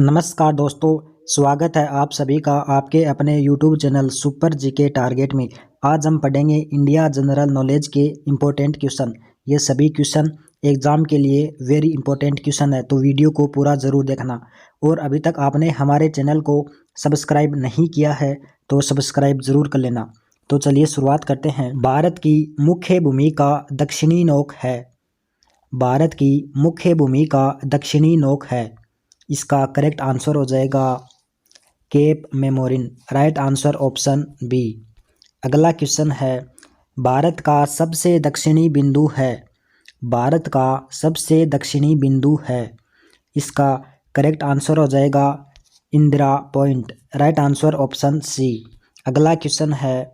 नमस्कार दोस्तों, स्वागत है आप सभी का आपके अपने YouTube channel super GK target में। आज हम पढ़ेंगे इंडिया जनरल नॉलेज के इम्पोर्टेंट क्वेश्चन। ये सभी क्वेश्चन एग्ज़ाम के लिए वेरी इंपॉर्टेंट क्वेश्चन है, तो वीडियो को पूरा ज़रूर देखना। और अभी तक आपने हमारे चैनल को सब्सक्राइब नहीं किया है तो सब्सक्राइब ज़रूर कर लेना। तो चलिए शुरुआत करते हैं। भारत की मुख्य भूमिका दक्षिणी नोक है। भारत की मुख्य भूमिका दक्षिणी नोक है। इसका करेक्ट आंसर हो जाएगा Cape Comorin. Right answer option B. अगला क्वेश्चन है, भारत का सबसे दक्षिणी बिंदु है। भारत का सबसे दक्षिणी बिंदु है। इसका करेक्ट आंसर हो जाएगा Indira Point. Right answer option C. अगला क्वेश्चन है,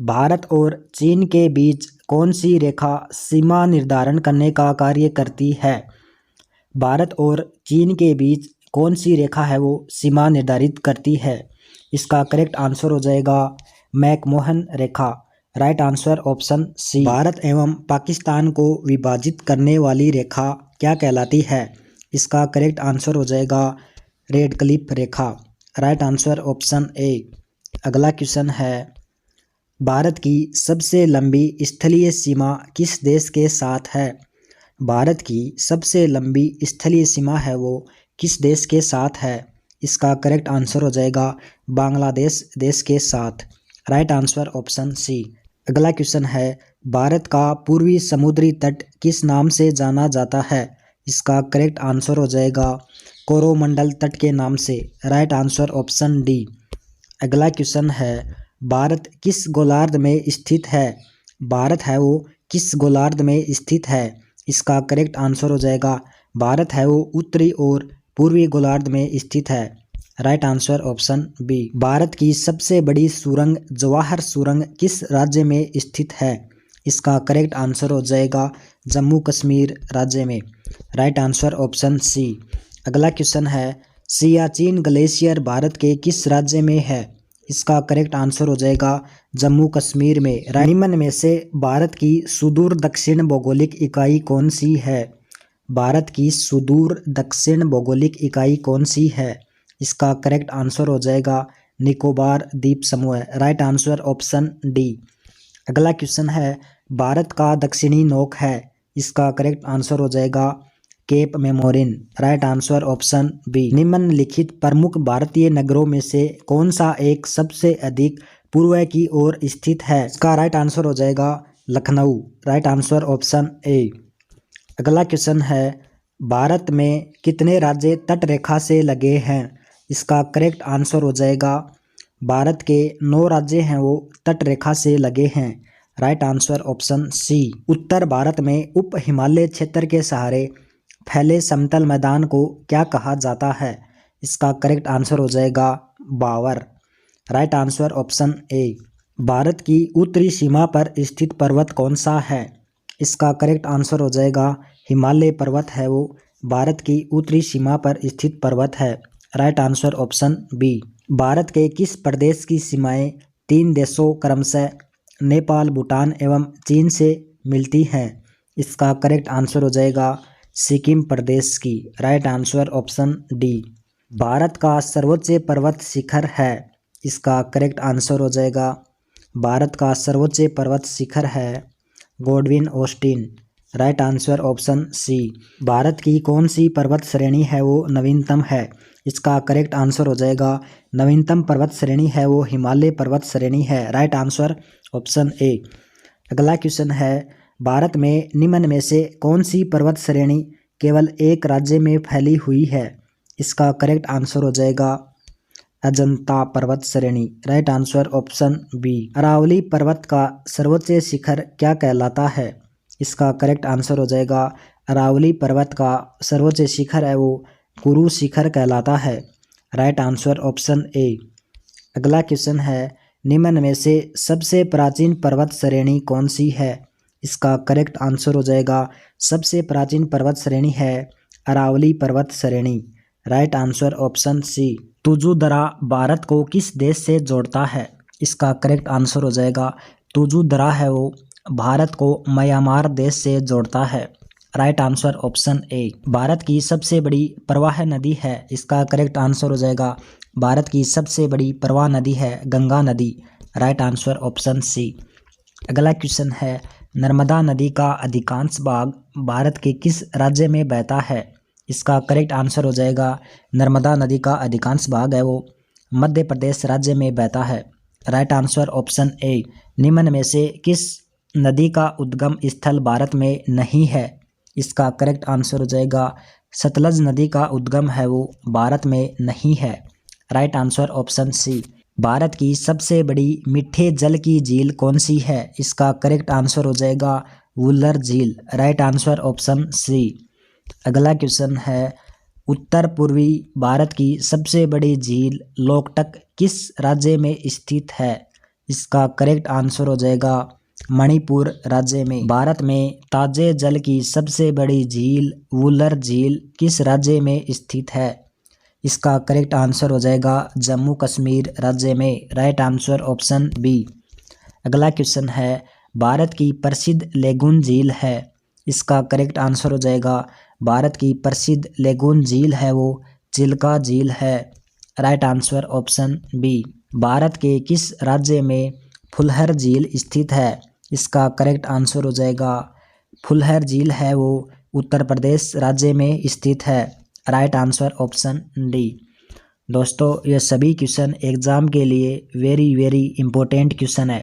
भारत और चीन के बीच कौन सी रेखा सीमा निर्धारण करने का कार्य करती है। भारत और चीन के बीच कौन सी रेखा है वो सीमा निर्धारित करती है। इसका करेक्ट आंसर हो जाएगा मैकमोहन रेखा। Right answer option C. Bharat एवं पाकिस्तान को विभाजित करने वाली रेखा क्या कहलाती है। इसका करेक्ट आंसर हो जाएगा रेड क्लिफ रेखा। राइट आंसर ऑप्शन ए। अगला क्वेश्चन है, भारत की सबसे लंबी स्थलीय सीमा किस देश के साथ है। भारत की सबसे लंबी स्थलीय सीमा है वो किस देश के साथ है। इसका करेक्ट आंसर हो जाएगा बांग्लादेश देश के साथ। Right answer option C. अगला क्वेश्चन है, भारत का पूर्वी समुद्री तट किस नाम से जाना जाता है। इसका करेक्ट आंसर हो जाएगा कोरोमंडल तट के नाम से। Right answer option D. अगला क्वेश्चन है, भारत किस गोलार्ध में स्थित है। भारत है वो किस गोलार्ध में स्थित है। इसका करेक्ट आंसर हो जाएगा भारत है वो उत्तरी और पूर्वी गोलार्ध में स्थित है। Right answer option B. Bharat की सबसे बड़ी सुरंग जवाहर सुरंग किस राज्य में स्थित है। इसका करेक्ट आंसर हो जाएगा जम्मू कश्मीर राज्य में। Right answer option C. अगला क्वेश्चन है, सियाचिन ग्लेशियर भारत के किस राज्य में है। इसका करेक्ट आंसर हो जाएगा जम्मू कश्मीर में। निम्न में से भारत की सुदूर दक्षिण भौगोलिक इकाई कौन सी है। भारत की सुदूर दक्षिण भौगोलिक इकाई कौन सी है। इसका करेक्ट आंसर हो जाएगा निकोबार द्वीप समूह। Right answer option D. अगला क्वेश्चन है, भारत का दक्षिणी नोक है। इसका करेक्ट आंसर हो जाएगा Cape Comorin. Right answer option B. निम्नलिखित प्रमुख भारतीय नगरों में से कौन सा एक सबसे अधिक पूर्व की ओर स्थित है। इसका राइट आंसर हो जाएगा लखनऊ। राइट आंसर ऑप्शन ए। अगला क्वेश्चन है, भारत में कितने राज्य तट रेखा से लगे हैं। इसका करेक्ट आंसर हो जाएगा भारत के 9 राज्य हैं वो तट रेखा से लगे हैं। Right answer option C. उत्तर भारत में उप हिमालय क्षेत्र के सहारे फैले समतल मैदान को क्या कहा जाता है। इसका करेक्ट आंसर हो जाएगा Bhabar. Right answer option A. Bharat की उत्तरी सीमा पर स्थित पर्वत कौन सा है। इसका करेक्ट आंसर हो जाएगा हिमालय पर्वत है वो भारत की उत्तरी सीमा पर स्थित पर्वत है। Right answer option B. Bharat के किस प्रदेश की सीमाएं 3 देशों क्रमशः नेपाल, भूटान एवं चीन से मिलती हैं। इसका करेक्ट आंसर हो जाएगा सिक्किम प्रदेश की। Right answer option D. Bharat का सर्वोच्च पर्वत शिखर है। इसका करेक्ट आंसर हो जाएगा भारत का सर्वोच्च पर्वत शिखर है Godwin Austen. Right answer option C. Bharat की कौन सी पर्वत श्रेणी है वो नवीनतम है। इसका करेक्ट आंसर हो जाएगा नवीनतम पर्वत श्रेणी है वो हिमालय पर्वत श्रेणी है। राइट आंसर ऑप्शन ए। अगला क्वेश्चन है, भारत में निम्न में से कौन सी पर्वत श्रेणी केवल एक राज्य में फैली हुई है। इसका करेक्ट आंसर हो जाएगा अजंता पर्वत श्रेणी। Right answer option B. Aravalli पर्वत का सर्वोच्च शिखर क्या कहलाता है। इसका करेक्ट आंसर हो जाएगा अरावली पर्वत का सर्वोच्च शिखर है वो कुरु शिखर कहलाता है। राइट आंसर ऑप्शन ए। अगला क्वेश्चन है, निम्न में से सबसे प्राचीन पर्वत श्रेणी कौन सी है। इसका करेक्ट आंसर हो जाएगा सबसे प्राचीन पर्वत श्रेणी है अरावली पर्वत श्रेणी। Right answer option C. Tuju दर्रा भारत को किस देश से जोड़ता है। इसका करेक्ट आंसर हो जाएगा तुजु दर्रा है वो भारत को म्यांमार देश से जोड़ता है। Right answer option A. Bharat की सबसे बड़ी प्रवाह नदी है, इसका करेक्ट आंसर हो जाएगा भारत की सबसे बड़ी प्रवाह नदी है गंगा नदी। Right answer option C. अगला क्वेश्चन है, नर्मदा नदी का अधिकांश भाग भारत के किस राज्य में बहता है? इसका करेक्ट आंसर हो जाएगा नर्मदा नदी का अधिकांश भाग है वो मध्य प्रदेश राज्य में बहता है। राइट आंसर ऑप्शन ए। निम्न में से किस नदी का उद्गम स्थल भारत में नहीं है? इसका करेक्ट आंसर हो जाएगा सतलज नदी का उद्गम है वो भारत में नहीं है। Right answer option C. Bharat की सबसे बड़ी मीठे जल की झील कौन सी है? इसका करेक्ट आंसर हो जाएगा वुलर झील। Right answer option C. अगला क्वेश्चन है, उत्तर पूर्वी भारत की सबसे बड़ी झील लोकटक किस राज्य में स्थित है? इसका करेक्ट आंसर हो जाएगा मणिपुर राज्य में। भारत में ताजे जल की सबसे बड़ी झील वुलर झील किस राज्य में स्थित है? इसका करेक्ट आंसर हो जाएगा जम्मू कश्मीर राज्य में। Right answer option B. अगला क्वेश्चन है, भारत की प्रसिद्ध लेगून झील है, इसका करेक्ट आंसर हो जाएगा भारत की प्रसिद्ध लेगून झील है वो चिल्का झील है। Right answer option B. Bharat के किस राज्य में फुलहर झील स्थित है? इसका करेक्ट आंसर हो जाएगा फुलहर झील है वो उत्तर प्रदेश राज्य में स्थित है। Right answer option D. दोस्तों ये सभी क्वेश्चन एग्जाम के लिए वेरी इंपॉर्टेंट क्वेश्चन है।